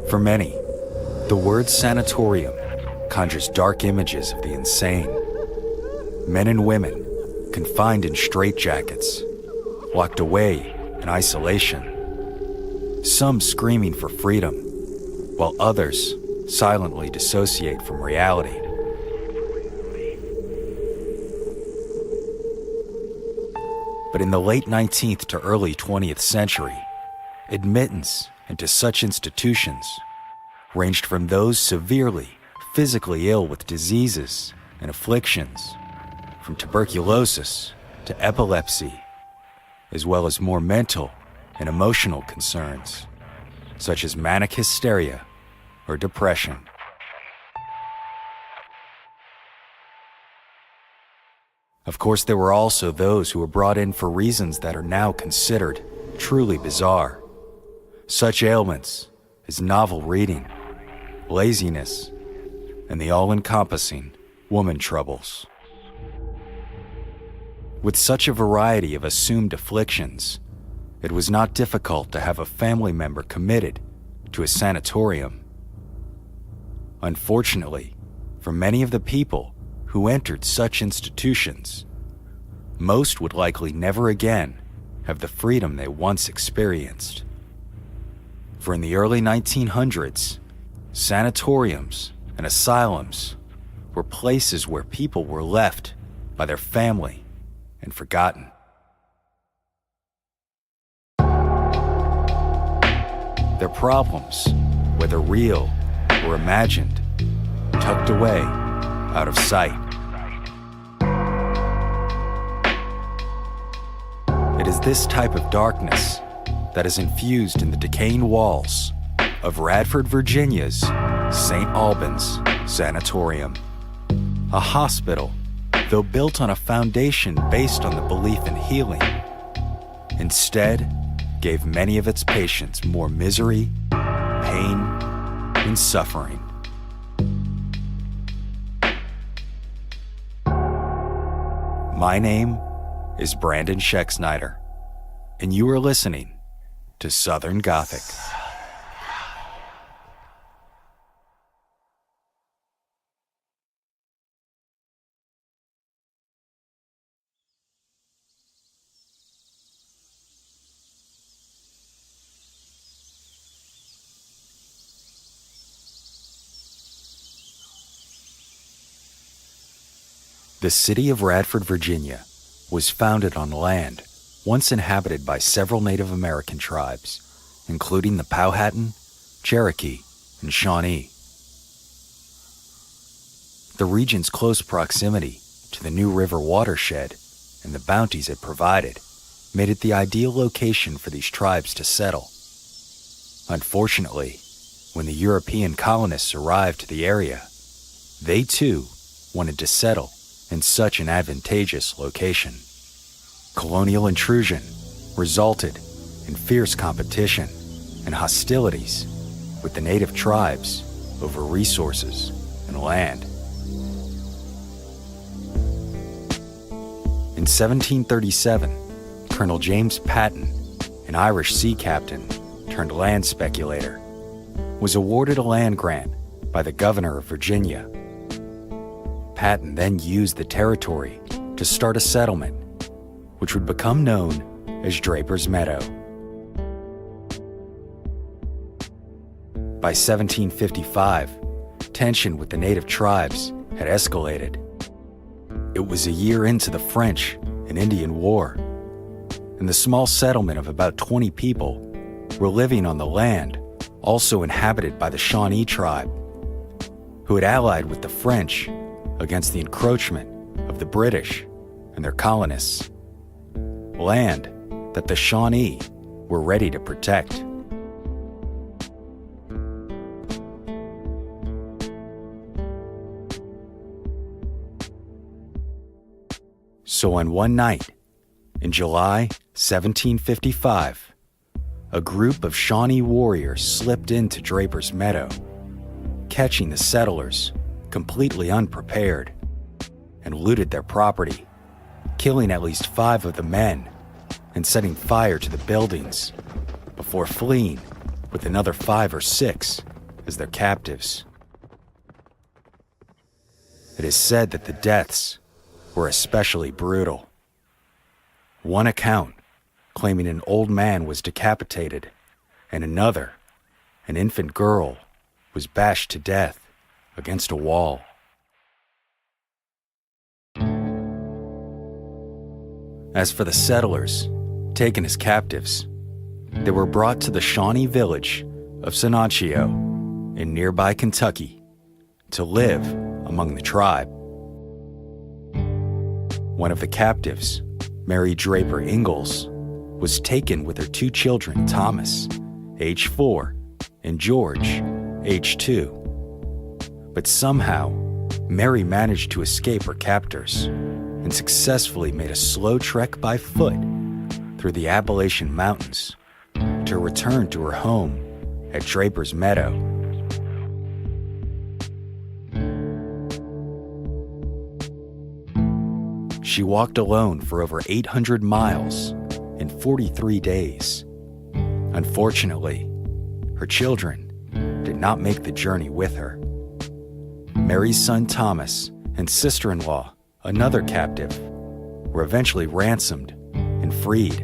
For many, the word sanatorium conjures dark images of the insane. Men and women confined in straitjackets, locked away in isolation. Some screaming for freedom, while others silently dissociate from reality. But in the late 19th to early 20th century, admittance into such institutions ranged from those severely physically ill with diseases and afflictions, from tuberculosis to epilepsy, as well as more mental and emotional concerns, such as manic hysteria or depression. Of course, there were also those who were brought in for reasons that are now considered truly bizarre. Such ailments as novel reading, laziness, and the all-encompassing woman troubles. With such a variety of assumed afflictions, it was not difficult to have a family member committed to a sanatorium. Unfortunately, for many of the people who entered such institutions, most would likely never again have the freedom they once experienced. For in the early 1900s, sanatoriums and asylums were places where people were left by their family and forgotten. Their problems, whether real or imagined, tucked away out of sight. It is this type of darkness that is infused in the decaying walls of Radford, Virginia's St. Albans Sanatorium. A hospital, though built on a foundation based on the belief in healing, instead gave many of its patients more misery, pain, and suffering. My name is Brandon Scheck-Snyder, and you are listening to Southern Gothic. The city of Radford, Virginia, was founded on land once inhabited by several Native American tribes, including the Powhatan, Cherokee, and Shawnee. The region's close proximity to the New River watershed and the bounties it provided made it the ideal location for these tribes to settle. Unfortunately, when the European colonists arrived to the area, they too wanted to settle in such an advantageous location. Colonial intrusion resulted in fierce competition and hostilities with the native tribes over resources and land. In 1737, Colonel James Patton, an Irish sea captain turned land speculator, was awarded a land grant by the governor of Virginia. Patton then used the territory to start a settlement, which would become known as Draper's Meadow. By 1755, tension with the native tribes had escalated. It was a year into the French and Indian War, and the small settlement of about 20 people were living on the land also inhabited by the Shawnee tribe, who had allied with the French against the encroachment of the British and their colonists, land that the Shawnee were ready to protect. So on one night, in July 1755, a group of Shawnee warriors slipped into Draper's Meadow, catching the settlers completely unprepared, and looted their property, killing at least 5 of the men and setting fire to the buildings before fleeing with another 5 or 6 as their captives. It is said that the deaths were especially brutal. One account claiming an old man was decapitated, and another, an infant girl, was bashed to death against a wall. As for the settlers, taken as captives, they were brought to the Shawnee village of Sanatio in nearby Kentucky to live among the tribe. One of the captives, Mary Draper Ingalls, was taken with her 2 children, Thomas, age 4, and George, age 2. But somehow, Mary managed to escape her captors and successfully made a slow trek by foot through the Appalachian Mountains to return to her home at Draper's Meadow. She walked alone for over 800 miles in 43 days. Unfortunately, her children did not make the journey with her. Mary's son Thomas and sister-in-law, another captive, were eventually ransomed and freed.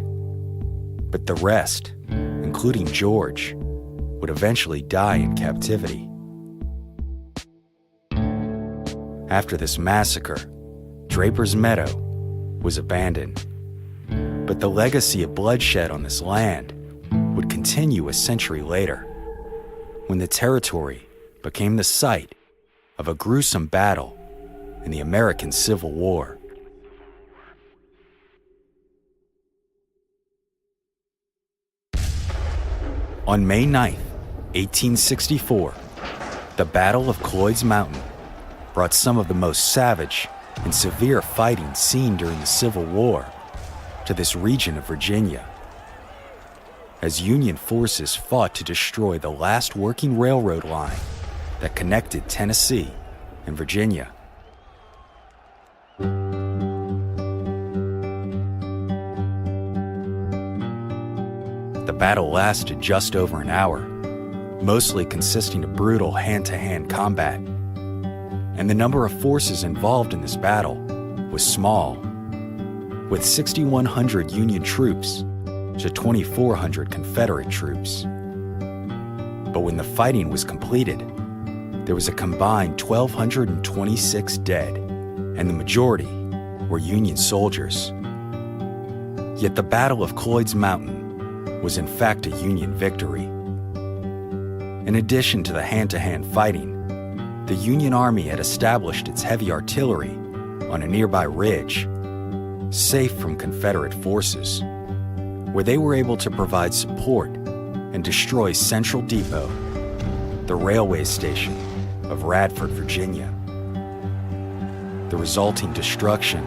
But the rest, including George, would eventually die in captivity. After this massacre, Draper's Meadow was abandoned. But the legacy of bloodshed on this land would continue a century later, when the territory became the site of a gruesome battle in the American Civil War. On May 9th, 1864, the Battle of Cloyd's Mountain brought some of the most savage and severe fighting seen during the Civil War to this region of Virginia, as Union forces fought to destroy the last working railroad line that connected Tennessee and Virginia. The battle lasted just over an hour, mostly consisting of brutal hand-to-hand combat. And the number of forces involved in this battle was small, with 6,100 Union troops to 2,400 Confederate troops. But when the fighting was completed, there was a combined 1,226 dead, and the majority were Union soldiers. Yet the Battle of Cloyd's Mountain was in fact a Union victory. In addition to the hand-to-hand fighting, the Union Army had established its heavy artillery on a nearby ridge, safe from Confederate forces, where they were able to provide support and destroy Central Depot, the railway station of Radford, Virginia. The resulting destruction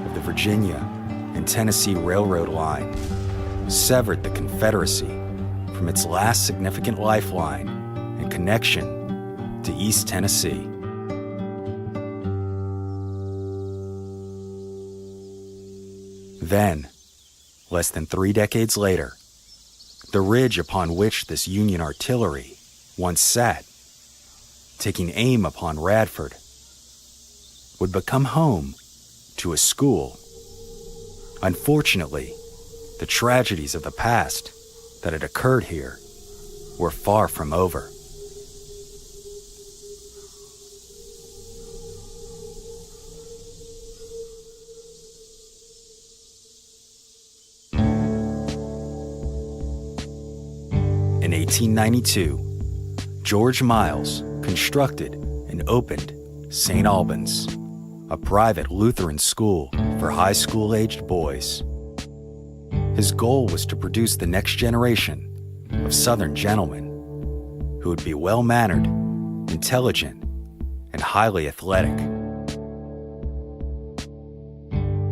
of the Virginia and Tennessee Railroad line severed the Confederacy from its last significant lifeline and connection to East Tennessee. Then, less than 3 decades later, the ridge upon which this Union artillery once sat, taking aim upon Radford, would become home to a school. Unfortunately, the tragedies of the past that had occurred here were far from over. In 1892, George Miles constructed and opened St. Albans, a private Lutheran school for high school-aged boys. His goal was to produce the next generation of Southern gentlemen who would be well-mannered, intelligent, and highly athletic.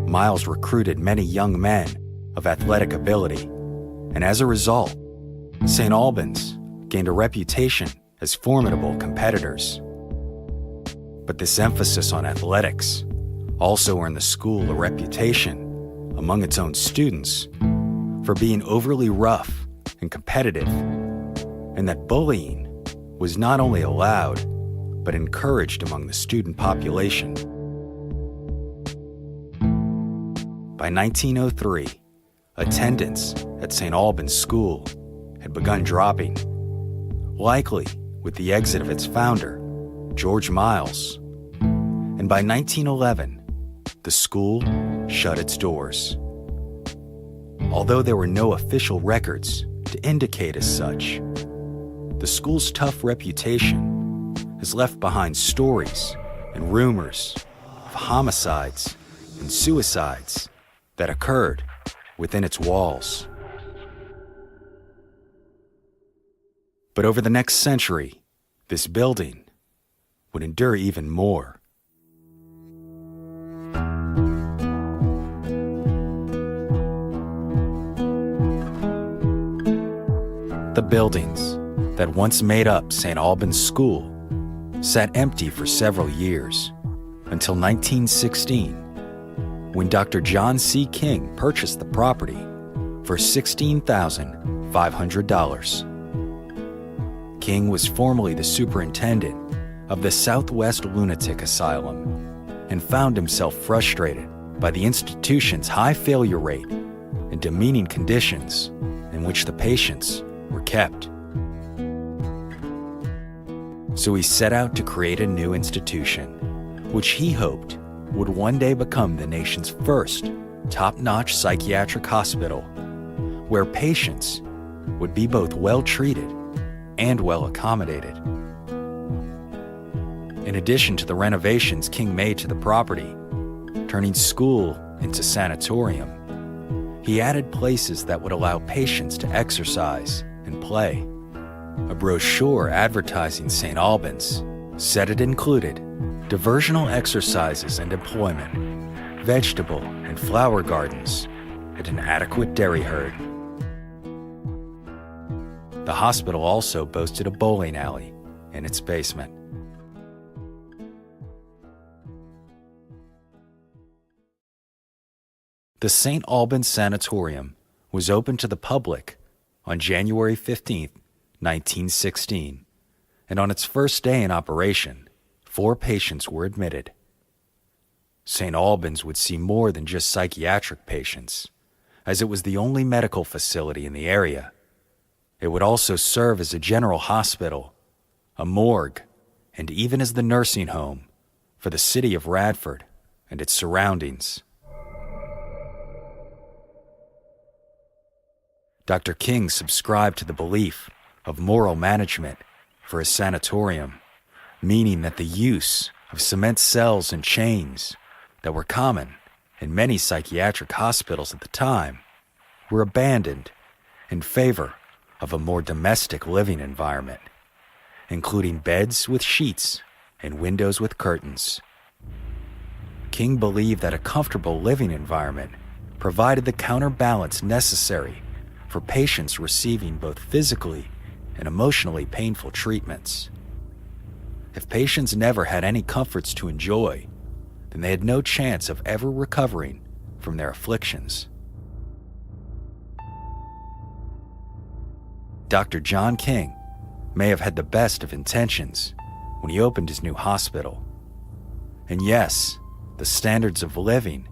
Miles recruited many young men of athletic ability, and as a result, St. Albans gained a reputation as formidable competitors. But this emphasis on athletics also earned the school a reputation among its own students for being overly rough and competitive, and that bullying was not only allowed, but encouraged among the student population. By 1903, attendance at St. Albans School had begun dropping, likely with the exit of its founder, George Miles. And by 1911, the school shut its doors. Although there were no official records to indicate as such, the school's tough reputation has left behind stories and rumors of homicides and suicides that occurred within its walls. But over the next century, this building would endure even more. The buildings that once made up St. Albans School sat empty for several years, until 1916, when Dr. John C. King purchased the property for $16,500. King was formerly the superintendent of the Southwest Lunatic Asylum and found himself frustrated by the institution's high failure rate and demeaning conditions in which the patients were kept. So he set out to create a new institution, which he hoped would one day become the nation's first top-notch psychiatric hospital, where patients would be both well-treated and well-accommodated. In addition to the renovations King made to the property, turning school into sanatorium, he added places that would allow patients to exercise and play. A brochure advertising St. Albans said it included diversional exercises and employment, vegetable and flower gardens, and an adequate dairy herd. The hospital also boasted a bowling alley in its basement. The St. Albans Sanatorium was open to the public on January 15, 1916, and on its first day in operation, 4 patients were admitted. St. Albans would see more than just psychiatric patients, as it was the only medical facility in the area. It would also serve as a general hospital, a morgue, and even as the nursing home for the city of Radford and its surroundings. Dr. King subscribed to the belief of moral management for a sanatorium, meaning that the use of cement cells and chains that were common in many psychiatric hospitals at the time were abandoned in favor of a more domestic living environment, including beds with sheets and windows with curtains. King believed that a comfortable living environment provided the counterbalance necessary for patients receiving both physically and emotionally painful treatments. If patients never had any comforts to enjoy, then they had no chance of ever recovering from their afflictions. Dr. John King may have had the best of intentions when he opened his new hospital. And yes, the standards of living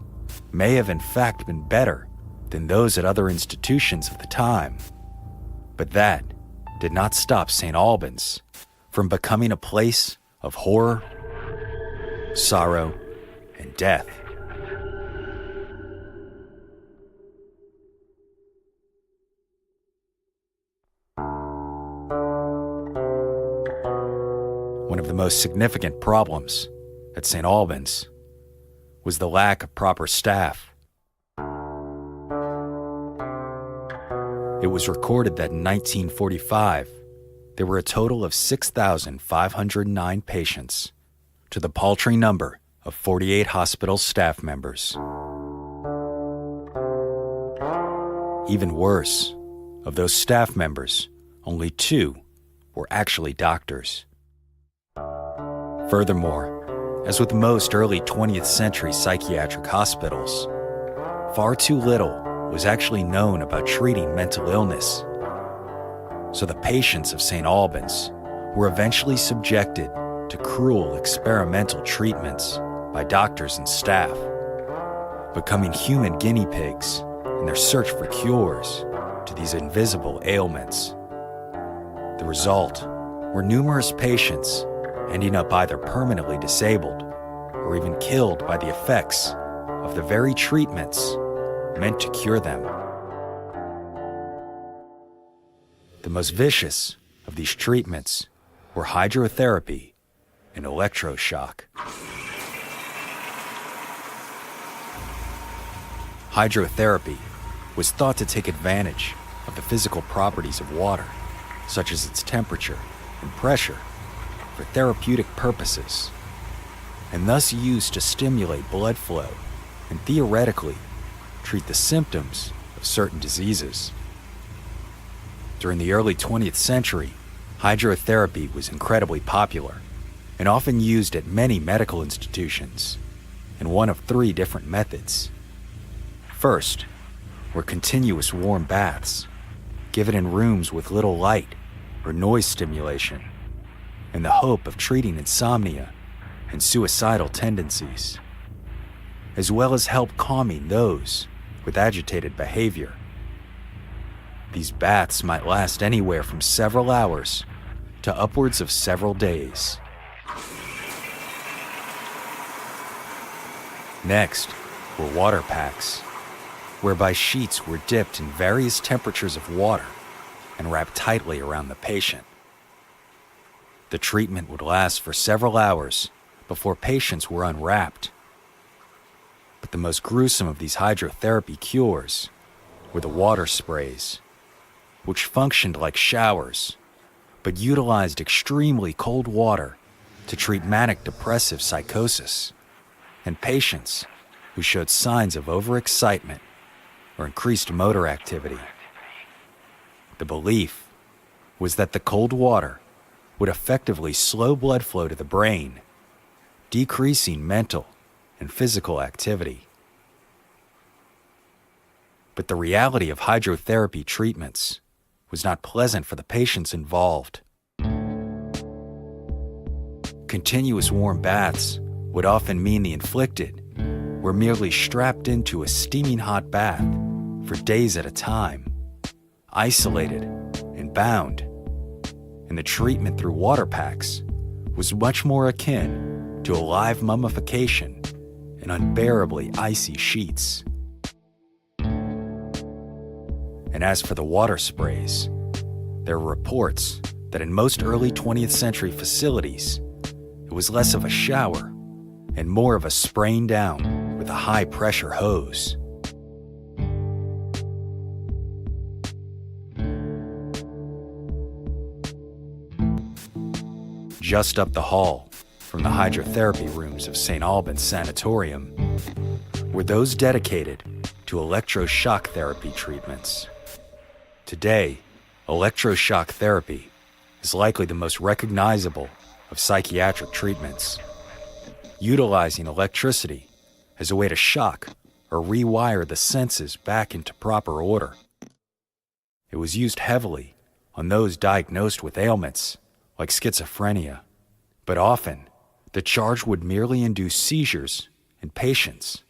may have in fact been better than those at other institutions of the time. But that did not stop St. Albans from becoming a place of horror, sorrow, and death. One of the most significant problems at St. Albans was the lack of proper staff. It was recorded that in 1945, there were a total of 6,509 patients, to the paltry number of 48 hospital staff members. Even worse, of those staff members, only 2 were actually doctors. Furthermore, as with most early 20th century psychiatric hospitals, far too little was actually known about treating mental illness. So the patients of St. Albans were eventually subjected to cruel experimental treatments by doctors and staff, becoming human guinea pigs in their search for cures to these invisible ailments. The result were numerous patients ending up either permanently disabled or even killed by the effects of the very treatments meant to cure them. The most vicious of these treatments were hydrotherapy and electroshock. Hydrotherapy was thought to take advantage of the physical properties of water, such as its temperature and pressure, for therapeutic purposes, and thus used to stimulate blood flow and theoretically treat the symptoms of certain diseases. During the early 20th century, hydrotherapy was incredibly popular and often used at many medical institutions in one of 3 different methods. First were continuous warm baths, given in rooms with little light or noise stimulation, in the hope of treating insomnia and suicidal tendencies, as well as help calming those with agitated behavior. These baths might last anywhere from several hours to upwards of several days. Next were water packs, whereby sheets were dipped in various temperatures of water and wrapped tightly around the patient. The treatment would last for several hours before patients were unwrapped. But the most gruesome of these hydrotherapy cures were the water sprays, which functioned like showers, but utilized extremely cold water to treat manic depressive psychosis and patients who showed signs of overexcitement or increased motor activity. The belief was that the cold water would effectively slow blood flow to the brain, decreasing mental and physical activity. But the reality of hydrotherapy treatments was not pleasant for the patients involved. Continuous warm baths would often mean the inflicted were merely strapped into a steaming hot bath for days at a time, isolated and bound, and the treatment through water packs was much more akin to a live mummification in unbearably icy sheets. And as for the water sprays, there were reports that in most early 20th century facilities, it was less of a shower and more of a spraying down with a high-pressure hose. Just up the hall from the hydrotherapy rooms of St. Albans Sanatorium were those dedicated to electroshock therapy treatments. Today, electroshock therapy is likely the most recognizable of psychiatric treatments, utilizing electricity as a way to shock or rewire the senses back into proper order. It was used heavily on those diagnosed with ailments like schizophrenia, but often the charge would merely induce seizures in patients.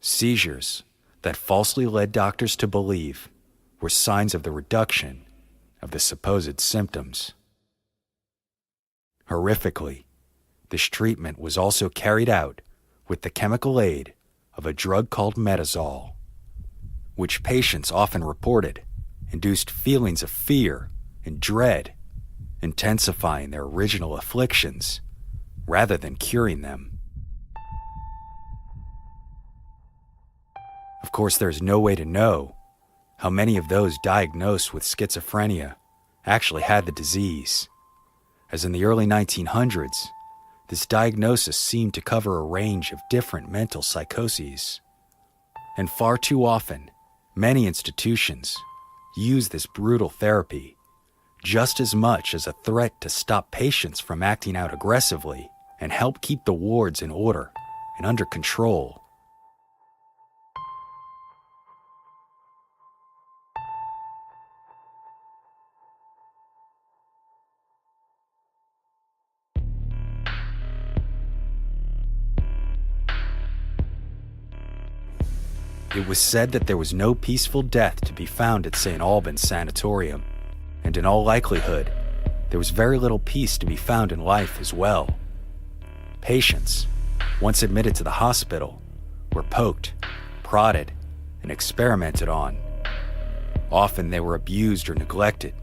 Seizures that falsely led doctors to believe were signs of the reduction of the supposed symptoms. Horrifically, this treatment was also carried out with the chemical aid of a drug called metazol, which patients often reported induced feelings of fear and dread, intensifying their original afflictions rather than curing them. Of course, there's no way to know how many of those diagnosed with schizophrenia actually had the disease, as in the early 1900s, this diagnosis seemed to cover a range of different mental psychoses, and far too often, Many institutions use this brutal therapy just as much as a threat to stop patients from acting out aggressively and help keep the wards in order and under control. It was said that there was no peaceful death to be found at St. Albans Sanatorium, and in all likelihood, there was very little peace to be found in life as well. Patients, once admitted to the hospital, were poked, prodded, and experimented on. Often they were abused or neglected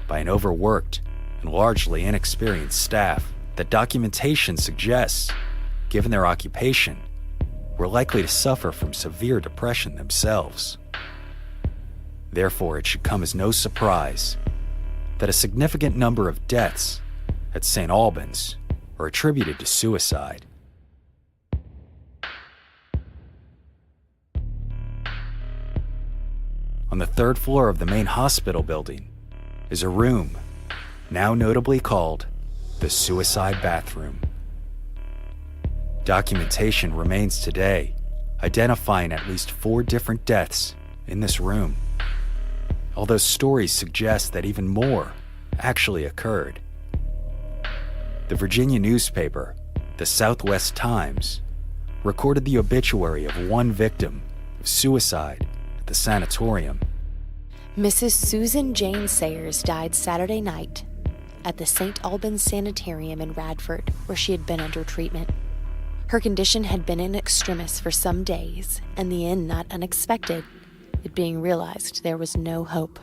by an overworked and largely inexperienced staff that documentation suggests, given their occupation, were likely to suffer from severe depression themselves. Therefore, it should come as no surprise that a significant number of deaths at St. Albans are attributed to suicide. On the third floor of the main hospital building is a room, now notably called the suicide bathroom. Documentation remains today, identifying at least 4 different deaths in this room, although stories suggest that even more actually occurred. The Virginia newspaper, the Southwest Times, recorded the obituary of one victim of suicide at the sanatorium. Mrs. Susan Jane Sayers died Saturday night at the St. Albans Sanatorium in Radford, where she had been under treatment. Her condition had been in extremis for some days, and the end not unexpected, it being realized there was no hope.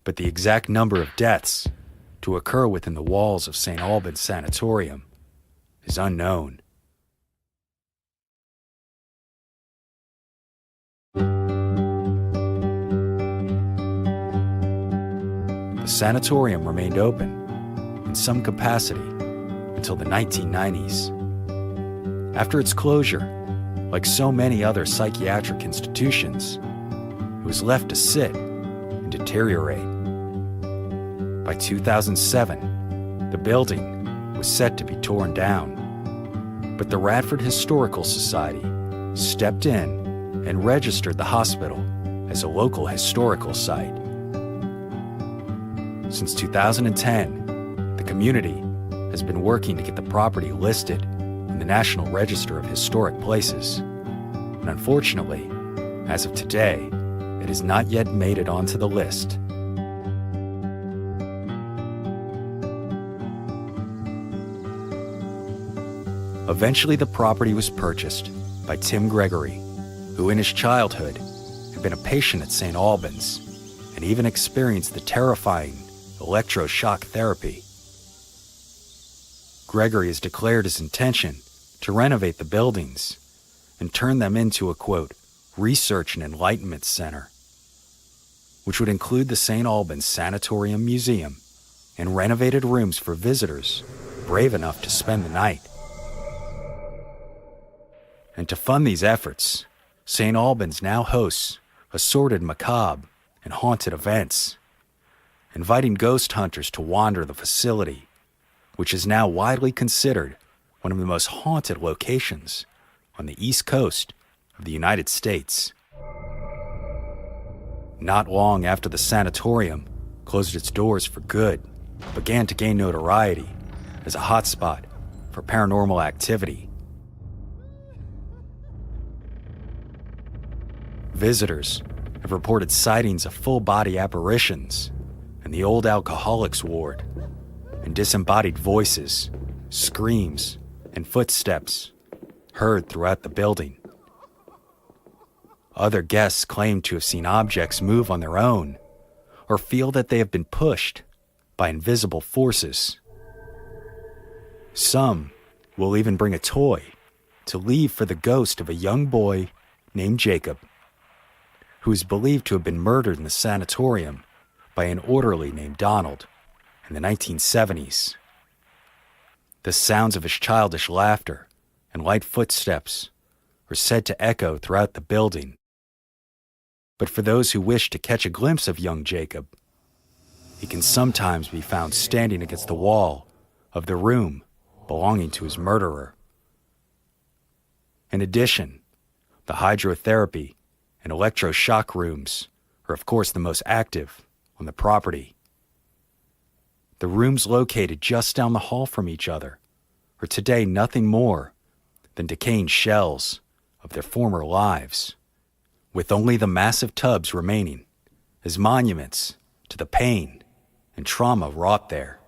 But the exact number of deaths to occur within the walls of St. Albans Sanatorium is unknown. The sanatorium remained open in some capacity until the 1990s. After its closure, like so many other psychiatric institutions, it was left to sit and deteriorate. By 2007, the building was set to be torn down, but the Radford Historical Society stepped in and registered the hospital as a local historical site. Since 2010, the community has been working to get the property listed in the National Register of Historic Places, and unfortunately, as of today, it has not yet made it onto the list. Eventually, the property was purchased by Tim Gregory, who in his childhood had been a patient at St. Albans and even experienced the terrifying Electroshock Therapy. Gregory has declared his intention to renovate the buildings and turn them into a, quote, research and enlightenment center, which would include the St. Albans Sanatorium Museum and renovated rooms for visitors brave enough to spend the night. And to fund these efforts, St. Albans now hosts assorted macabre and haunted events, inviting ghost hunters to wander the facility, which is now widely considered one of the most haunted locations on the East Coast of the United States. Not long after the sanatorium closed its doors for good, it began to gain notoriety as a hotspot for paranormal activity. Visitors have reported sightings of full-body apparitions in the old alcoholics ward, and disembodied voices, screams, and footsteps heard throughout the building. Other guests claim to have seen objects move on their own or feel that they have been pushed by invisible forces. Some will even bring a toy to leave for the ghost of a young boy named Jacob, who is believed to have been murdered in the sanatorium by an orderly named Donald in the 1970s. The sounds of his childish laughter and light footsteps are said to echo throughout the building. But for those who wish to catch a glimpse of young Jacob, he can sometimes be found standing against the wall of the room belonging to his murderer. In addition, the hydrotherapy and electroshock rooms are of course the most active on the property. The rooms located just down the hall from each other are today nothing more than decaying shells of their former lives, with only the massive tubs remaining as monuments to the pain and trauma wrought there.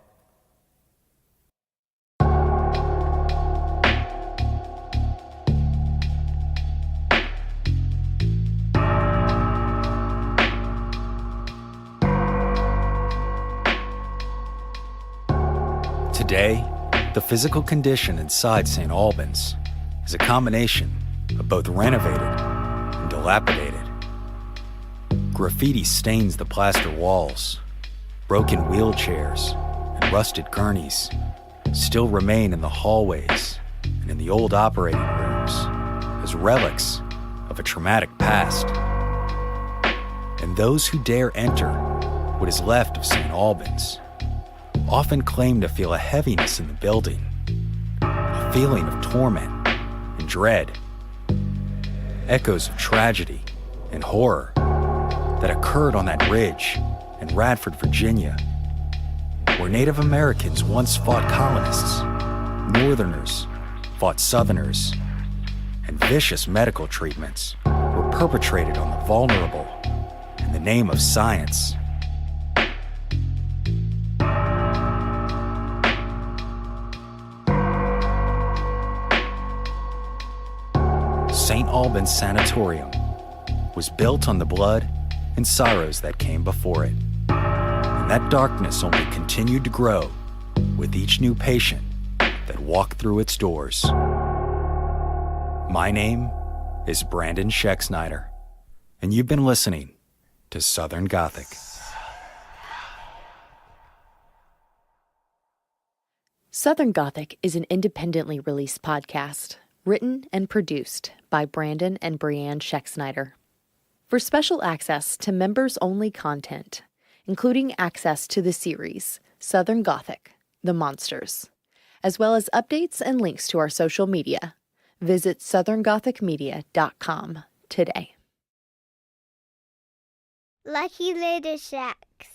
Today, the physical condition inside St. Albans is a combination of both renovated and dilapidated. Graffiti stains the plaster walls. Broken wheelchairs and rusted gurneys still remain in the hallways and in the old operating rooms as relics of a traumatic past. And those who dare enter what is left of St. Albans often claim to feel a heaviness in the building, a feeling of torment and dread, echoes of tragedy and horror that occurred on that ridge in Radford, Virginia, where Native Americans once fought colonists, Northerners fought Southerners, and vicious medical treatments were perpetrated on the vulnerable in the name of science. St. Albans Sanatorium was built on the blood and sorrows that came before it. And that darkness only continued to grow with each new patient that walked through its doors. My name is Brandon Schexnayder, and you've been listening to Southern Gothic. Southern Gothic is an independently released podcast, written and produced by Brandon and Brianne Schexnayder. For special access to members-only content, including access to the series Southern Gothic, The Monsters, as well as updates and links to our social media, visit southerngothicmedia.com today. Lucky Little Shacks.